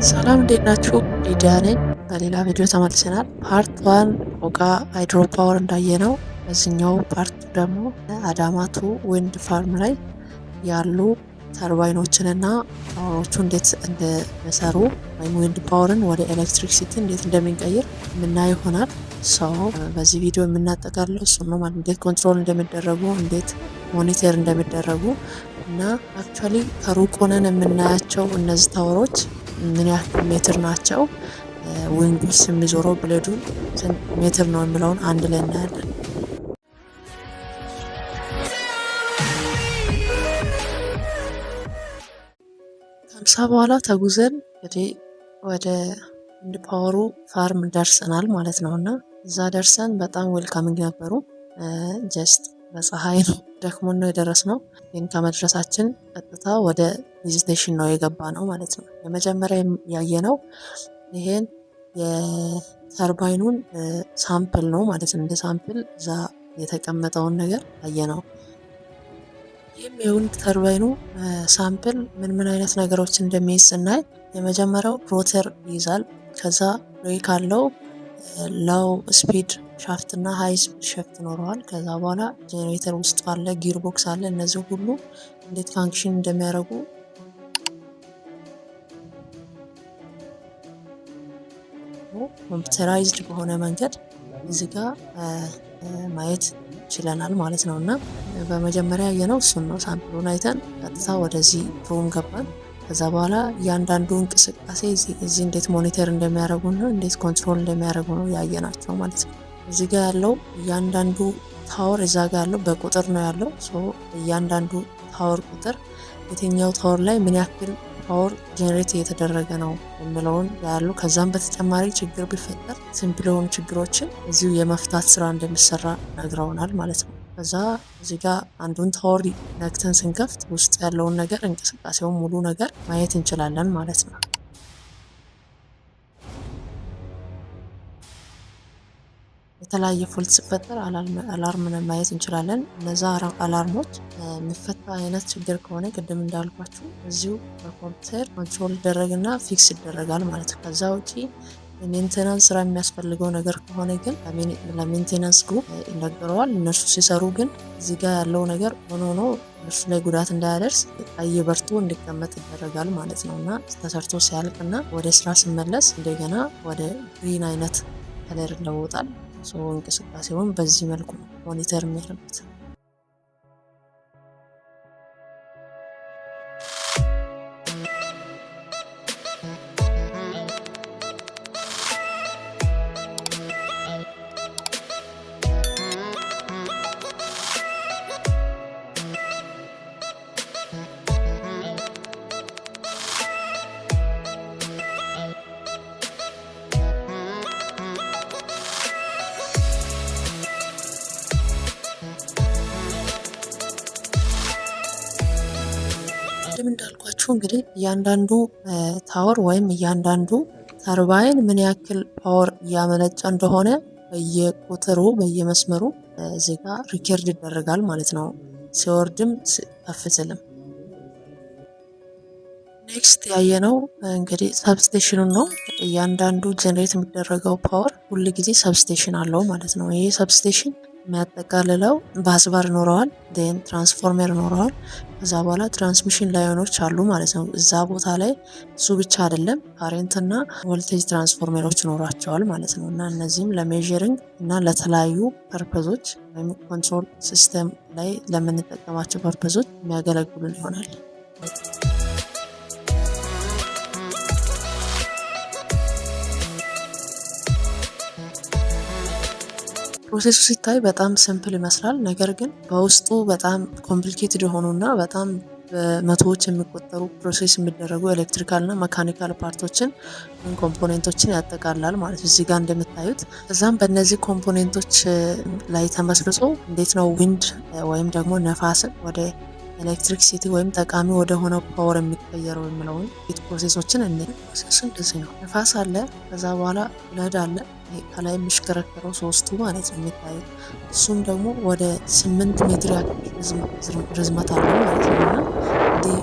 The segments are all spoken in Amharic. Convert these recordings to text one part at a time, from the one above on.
ሰላም እንዴት ናችሁ? ሊዲያ ነኝ። በሌላ ቪዲዮ ተመልሰናል። ፓርት ዋን ኦጋ ሃይድሮ ፓወር እንዳየነው በዚህኛው ፓርት ደግሞ አዳማቱ ዊንድ ፋርም ላይ ያሉ ተርባይኖችንና ፓወሮቹ እንዴት እንደሚሰሩ ወይም ዊንድ ፓወርን ወደ ኤሌክትሪክሲቲ እንዴት እንደሚቀይር የምናየው ይሆናል። ሰው በዚህ ቪዲዮ የምናጠቃለው እሱ ነው ማለት እንዴት ኮንትሮል እንደሚደረጉ እንዴት ሞኒተር እንደሚደረጉ እና አክቹዋሊ ከሩቅ ሆነን የምናያቸው እነዚህ ታወሮች ምን ያክል ሜትር ናቸው፣ ዊንዱስ የሚዞረው ብሌዱ ስንት ሜትር ነው የሚለውን አንድ ላይ እናያለን። ከምሳ በኋላ ተጉዘን እንግዲህ ወደ ዊንድ ፓወሩ ፋርም ደርሰናል ማለት ነው እና እዛ ደርሰን በጣም ዌልካሚንግ ነበሩ። ጀስት በፀሐይ ነው ደክሞን ነው የደረስነው። ግን ከመድረሳችን ቀጥታ ወደ ቪዚቴሽን ነው የገባ ነው ማለት ነው። የመጀመሪያ ያየነው ይሄን የተርባይኑን ሳምፕል ነው ማለት ነው። እንደ ሳምፕል እዛ የተቀመጠውን ነገር ያየነው። ይህም የዊንድ ተርባይኑ ሳምፕል ምን አይነት ነገሮች እንደሚይዝ ስናይ የመጀመሪያው ሮተር ይይዛል። ከዛ ብሬክ አለው፣ ሎው ስፒድ ሻፍት እና ሃይ ስፒድ ሻፍት ኖረዋል። ከዛ በኋላ ጄኔሬተር ውስጥ አለ፣ ጊር ቦክስ አለ። እነዚህ ሁሉ እንዴት ፋንክሽን እንደሚያደርጉ ኮምፒውተራይዝድ በሆነ መንገድ እዚህ ጋር ማየት ችለናል ማለት ነው እና በመጀመሪያ ያየነው እሱን ነው። ሳምፕሉን አይተን ቀጥታ ወደዚህ ሩም ገባን። ከዛ በኋላ እያንዳንዱ እንቅስቃሴ እዚህ እንዴት ሞኒተር እንደሚያደርጉ ነው እንዴት ኮንትሮል እንደሚያደርጉ ነው ያየናቸው ማለት ነው። እዚህ ጋር ያለው እያንዳንዱ ታወር እዛ ጋር ያለው በቁጥር ነው ያለው። እያንዳንዱ ታወር ቁጥር የትኛው ታወር ላይ ምን ያክል ፓወር ጄኔሬት እየተደረገ ነው የሚለውን ያሉ። ከዛም በተጨማሪ ችግር ቢፈጠር ሲምፕል የሆኑ ችግሮችን እዚሁ የመፍታት ስራ እንደሚሰራ ነግረውናል ማለት ነው። ከዛ እዚህ ጋር አንዱን ታወር ነክተን ስንከፍት ውስጥ ያለውን ነገር እንቅስቃሴውን ሙሉ ነገር ማየት እንችላለን ማለት ነው። የተለያየ ፎልት ሲፈጠር አላርምን ማየት እንችላለን። እነዛ አላርሞች የሚፈታ አይነት ችግር ከሆነ ቅድም እንዳልኳችሁ እዚሁ በኮምፒውተር ኮንትሮል ይደረግና ፊክስ ይደረጋል ማለት ነው። ከዛ ውጪ ሜንቴናንስ ስራ የሚያስፈልገው ነገር ከሆነ ግን ለሜንቴናንስ ግሩፕ ይነገረዋል። እነሱ ሲሰሩ ግን እዚህ ጋር ያለው ነገር ሆኖ እነሱ ላይ ጉዳት እንዳያደርስ ቀይ በርቶ እንዲቀመጥ ይደረጋል ማለት ነው እና ተሰርቶ ሲያልቅና ወደ ስራ ሲመለስ እንደገና ወደ ግሪን አይነት ከለር ይለወጣል። እንቅስቃሴውን በዚህ መልኩ ሞኒተር የሚያደርጉት። እንዳልኳችሁ እንግዲህ እያንዳንዱ ታወር ወይም እያንዳንዱ ተርባይን ምን ያክል ፓወር እያመነጨ እንደሆነ በየቁጥሩ በየመስመሩ እዚህ ጋር ሪከርድ ይደረጋል ማለት ነው። ሲወርድም ከፍ ሲልም። ኔክስት ያየነው እንግዲህ ሰብስቴሽኑ ነው። እያንዳንዱ ጀነሬት የሚደረገው ፓወር ሁል ጊዜ ሰብስቴሽን አለው ማለት ነው። ይሄ ሰብስቴሽን የሚያጠቃልለው ባስባር ኖረዋል፣ ዴን ትራንስፎርመር ኖረዋል። ከዛ በኋላ ትራንስሚሽን ላይኖች አሉ ማለት ነው። እዛ ቦታ ላይ እሱ ብቻ አይደለም ካሬንት እና ቮልቴጅ ትራንስፎርመሮች ኖሯቸዋል ማለት ነው እና እነዚህም ለሜዥሪንግ እና ለተለያዩ ፐርፐዞች ወይም ኮንትሮል ሲስተም ላይ ለምንጠቀማቸው ፐርፐዞች የሚያገለግሉን ይሆናል። ፕሮሴሱ ሲታይ በጣም ሲምፕል ይመስላል። ነገር ግን በውስጡ በጣም ኮምፕሊኬትድ የሆኑና በጣም በመቶዎች የሚቆጠሩ ፕሮሴስ የሚደረጉ ኤሌክትሪካል እና መካኒካል ፓርቶችን ወይም ኮምፖኔንቶችን ያጠቃልላል ማለት እዚህ ጋር እንደምታዩት። እዛም በእነዚህ ኮምፖኔንቶች ላይ ተመስርቶ እንዴት ነው ዊንድ ወይም ደግሞ ነፋስን ወደ ኤሌክትሪክሲቲ ወይም ጠቃሚ ወደ ሆነው ፓወር የሚቀየረው የሚለውን ፕሮሴሶችን ፕሮሴሱ እንደዚህ ነው። ነፋስ አለ፣ ከዛ በኋላ ብለድ አለ፣ ከላይ የሚሽከረከረው ሶስቱ ማለት ነው የሚታዩት። እሱም ደግሞ ወደ 8 ሜትር ያክል ርዝመት አለው ማለት ነው እና እንዲህ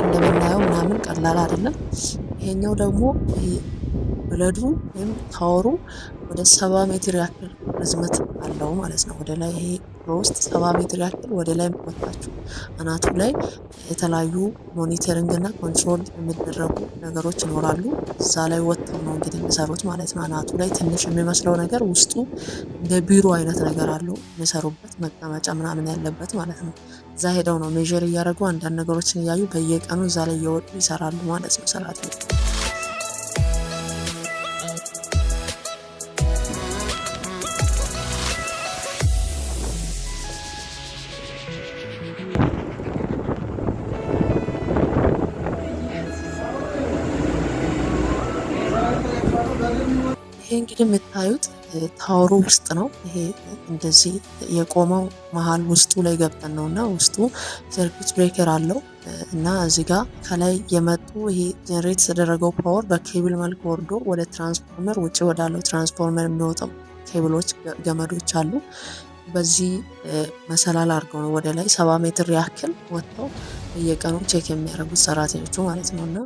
እንደምናየው ምናምን ቀላል አይደለም። ይሄኛው ደግሞ ብለዱ ወይም ታወሩ ወደ 70 ሜትር ያክል ርዝመት አለው ማለት ነው። ወደ ላይ ይሄ በውስጥ 70 ሜትር ያክል ወደ ላይ ወጣችሁ አናቱ ላይ የተለያዩ ሞኒተሪንግ እና ኮንትሮል የሚደረጉ ነገሮች ይኖራሉ። እዛ ላይ ወጥተው ነው እንግዲህ የሚሰሩት ማለት ነው። አናቱ ላይ ትንሽ የሚመስለው ነገር ውስጡ እንደ ቢሮ አይነት ነገር አለው የሚሰሩበት መቀመጫ ምናምን ያለበት ማለት ነው። እዛ ሄደው ነው ሜዥር እያደረጉ አንዳንድ ነገሮችን እያዩ በየቀኑ እዛ ላይ እየወጡ ይሰራሉ ማለት ነው ሰራተኞች። ይሄ እንግዲህ የምታዩት ታወሩ ውስጥ ነው። ይሄ እንደዚህ የቆመው መሀል ውስጡ ላይ ገብተን ነው እና ውስጡ ሰርኪት ብሬከር አለው እና እዚህ ጋር ከላይ የመጡ ይሄ ጀነሬት የተደረገው ፓወር በኬብል መልክ ወርዶ ወደ ትራንስፎርመር ውጭ ወዳለው ትራንስፎርመር የሚወጣው ኬብሎች ገመዶች አሉ። በዚህ መሰላል አድርገው ነው ወደ ላይ 70 ሜትር ያክል ወጥተው በየቀኑ ቼክ የሚያደርጉት ሰራተኞቹ ማለት ነው እና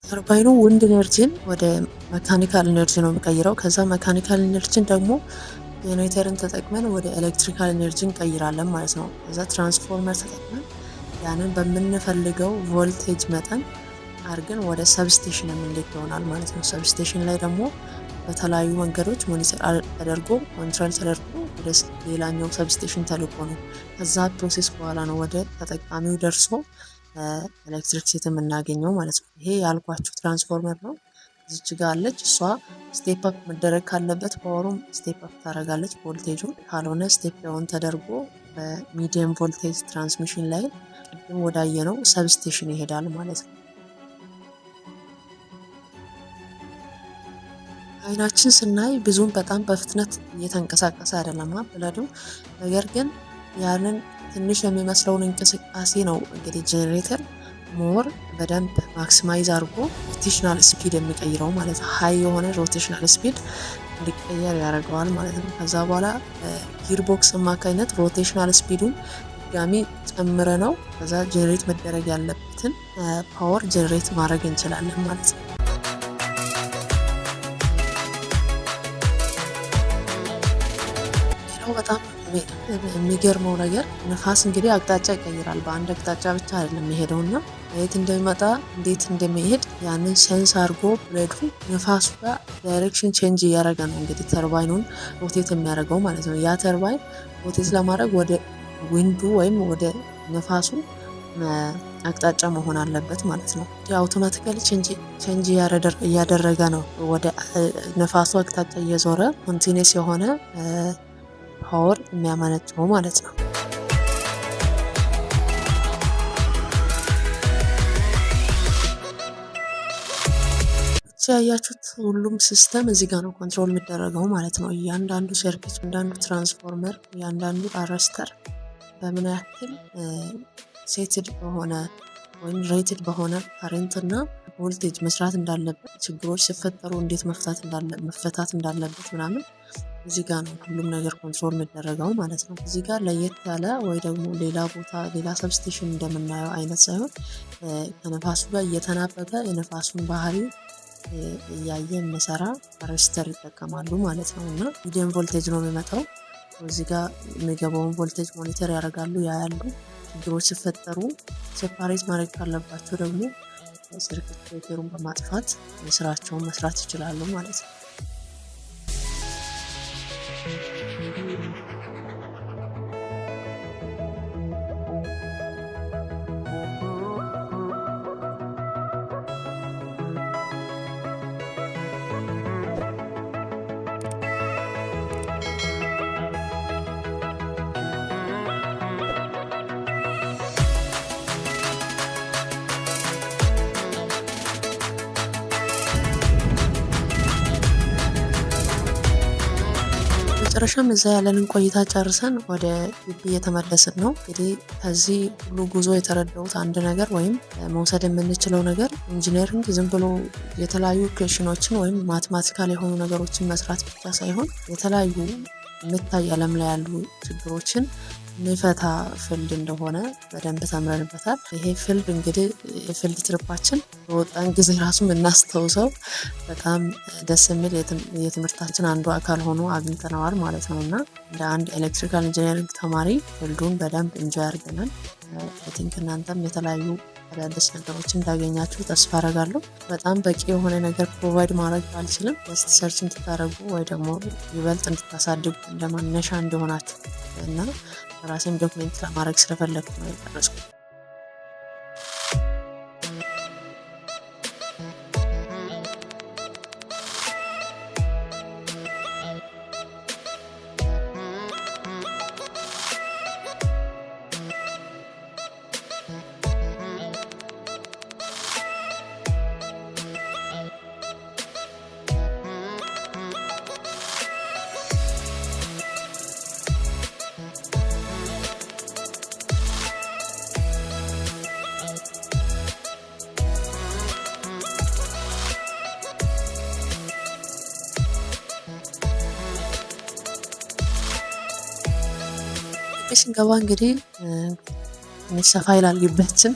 ተርባይኑ ውንድ ኢነርጂን ወደ መካኒካል ኢነርጂ ነው የሚቀይረው። ከዛ መካኒካል ኢነርጂን ደግሞ ጄኔሬተርን ተጠቅመን ወደ ኤሌክትሪካል ኢነርጂ እንቀይራለን ማለት ነው። ከዛ ትራንስፎርመር ተጠቅመን ያንን በምንፈልገው ቮልቴጅ መጠን አድርገን ወደ ሰብስቴሽን የምንልክ ይሆናል ማለት ነው። ሰብስቴሽን ላይ ደግሞ በተለያዩ መንገዶች ሞኒተር ተደርጎ ኮንትሮል ተደርጎ ወደ ሌላኛው ሰብስቴሽን ተልኮ ነው። ከዛ ፕሮሴስ በኋላ ነው ወደ ተጠቃሚው ደርሶ ኤሌክትሪክ ሲቲ የምናገኘው ማለት ነው። ይሄ ያልኳችሁ ትራንስፎርመር ነው። እዚች ጋር አለች እሷ ስቴፕ አፕ መደረግ ካለበት ፓወሩም ስቴፕ አፕ ታደርጋለች ቮልቴጁን፣ ካልሆነ ስቴፕ ዳውን ተደርጎ በሚዲየም ቮልቴጅ ትራንስሚሽን ላይ ቅድም ወዳየነው ሰብስቴሽን ይሄዳል ማለት ነው። አይናችን ስናይ ብዙም በጣም በፍጥነት እየተንቀሳቀሰ አይደለም ብለዱ፣ ነገር ግን ያንን ትንሽ የሚመስለውን እንቅስቃሴ ነው እንግዲህ ጄኔሬተር ሞር በደንብ ማክሲማይዝ አድርጎ ሮቴሽናል ስፒድ የሚቀይረው ማለት ነው። ሀይ የሆነ ሮቴሽናል ስፒድ እንዲቀየር ያደርገዋል ማለት ነው። ከዛ በኋላ ጊርቦክስ አማካኝነት ሮቴሽናል ስፒዱን ድጋሚ ጨምረ ነው ከዛ ጄኔሬት መደረግ ያለበትን ፓወር ጄኔሬት ማድረግ እንችላለን ማለት ነው። በጣም የሚገርመው ነገር ነፋስ እንግዲህ አቅጣጫ ይቀይራል። በአንድ አቅጣጫ ብቻ አይደለም የሚሄደው እና የት እንደሚመጣ እንዴት እንደሚሄድ ያንን ሴንስ አድርጎ ብሌዱ ነፋሱ ጋር ዳይሬክሽን ቼንጅ እያደረገ ነው እንግዲህ ተርባይኑን ሮቴት የሚያደርገው ማለት ነው። ያ ተርባይን ሮቴት ለማድረግ ወደ ዊንዱ ወይም ወደ ነፋሱ አቅጣጫ መሆን አለበት ማለት ነው። አውቶማቲካሊ ቼንጅ እያደረገ ነው ወደ ነፋሱ አቅጣጫ እየዞረ ኮንቲኒስ የሆነ ፓወር የሚያመነጨው ማለት ነው። ያያችሁት ሁሉም ሲስተም እዚህ ጋር ነው ኮንትሮል የሚደረገው ማለት ነው። እያንዳንዱ ሰርኪት፣ እያንዳንዱ ትራንስፎርመር፣ እያንዳንዱ አረስተር በምን ያክል ሴትድ በሆነ ወይም ሬትድ በሆነ ካሬንት እና ቮልቴጅ መስራት እንዳለበት፣ ችግሮች ሲፈጠሩ እንዴት መፈታት እንዳለበት ምናምን እዚህ ጋር ነው ሁሉም ነገር ኮንትሮል የሚደረገው ማለት ነው። እዚህ ጋር ለየት ያለ ወይ ደግሞ ሌላ ቦታ ሌላ ሰብስቴሽን እንደምናየው አይነት ሳይሆን ከነፋሱ ጋር እየተናበበ የነፋሱን ባህሪ እያየ የሚሰራ አረስተር ይጠቀማሉ ማለት ነው። እና ሚዲየም ቮልቴጅ ነው የሚመጣው። እዚህ ጋር የሚገባውን ቮልቴጅ ሞኒተር ያደርጋሉ፣ ያያሉ። ችግሮች ሲፈጠሩ ሴፓሬት ማድረግ ካለባቸው ደግሞ ሰርኪት ብሬከሩን በማጥፋት ስራቸውን መስራት ይችላሉ ማለት ነው። በመጨረሻም እዛ ያለንን ቆይታ ጨርሰን ወደ ግቢ እየተመለስን ነው። እንግዲህ ከዚህ ሁሉ ጉዞ የተረዳሁት አንድ ነገር ወይም መውሰድ የምንችለው ነገር ኢንጂነሪንግ ዝም ብሎ የተለያዩ ኢኩዌሽኖችን ወይም ማቴማቲካል የሆኑ ነገሮችን መስራት ብቻ ሳይሆን የተለያዩ የሚታይ ዓለም ላይ ያሉ ችግሮችን የሚፈታ ፊልድ እንደሆነ በደንብ ተምረንበታል። ይሄ ፊልድ እንግዲህ የፊልድ ትሪፓችን በወጣን ጊዜ ራሱ የምናስታውሰው በጣም ደስ የሚል የትምህርታችን አንዱ አካል ሆኖ አግኝተነዋል ማለት ነው እና እንደ አንድ ኤሌክትሪካል ኢንጂነሪንግ ተማሪ ፊልዱን በደንብ ኢንጆይ አድርገናል። አይ ቲንክ እናንተም የተለያዩ አዳዲስ ነገሮችን እንዳገኛችሁ ተስፋ አደርጋለሁ። በጣም በቂ የሆነ ነገር ፕሮቫይድ ማድረግ ባልችልም ጀስት ሰርች እንድታደርጉ ወይ ደግሞ ይበልጥ እንድታሳድጉ እንደማነሻ እንደሆናችሁ እና ራሴን ዶክሜንት ለማድረግ ስለፈለግኩ ነው የደረስኩት። ስንገባ እንግዲህ ሰፋ ይላል ግቢያችን።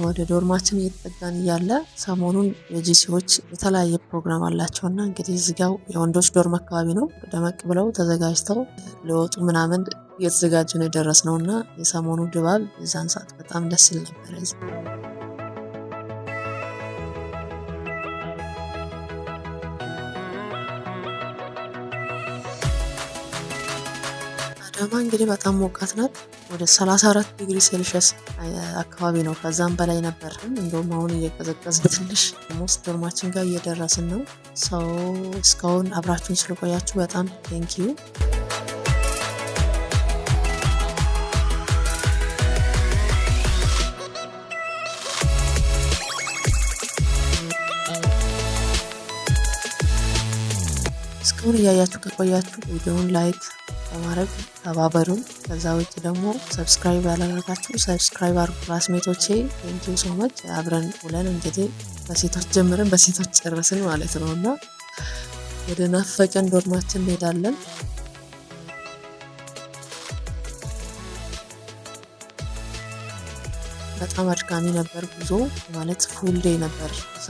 ወደ ዶርማችን እየተጠጋን እያለ ሰሞኑን የጂሲዎች የተለያየ ፕሮግራም አላቸውና እንግዲህ እዚጋው የወንዶች ዶርም አካባቢ ነው። ደመቅ ብለው ተዘጋጅተው ሊወጡ ምናምን እየተዘጋጁ ነው የደረስነው እና የሰሞኑ ድባብ የዛን ሰዓት በጣም ደስ ይል ነበር። አዳማ እንግዲህ በጣም ሞቃት ናት። ወደ 34 ዲግሪ ሴልሺየስ አካባቢ ነው፣ ከዛም በላይ ነበር። እንደውም አሁን እየቀዘቀዘ ትንሽ ሞስት ዶርማችን ጋር እየደረስን ነው። ሰው እስካሁን አብራችሁን ስለቆያችሁ በጣም ቴንኪዩ። እስካሁን እያያችሁ ከቆያችሁ ቪዲዮውን ላይክ በማድረግ ተባበሩን። ከዛ ውጭ ደግሞ ሰብስክራይብ ያላደረጋችሁ ሰብስክራይብ አድርጉ። ክላስሜቶቼ ቴንኪው ሶ ማች። አብረን ውለን እንግዲህ በሴቶች ጀምረን በሴቶች ጨረስን ማለት ነው እና ወደ ናፈቀን ዶርማችን እንሄዳለን። በጣም አድካሚ ነበር ጉዞ ማለት ፉል ዴይ ነበር እዛ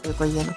የቆየ ነው።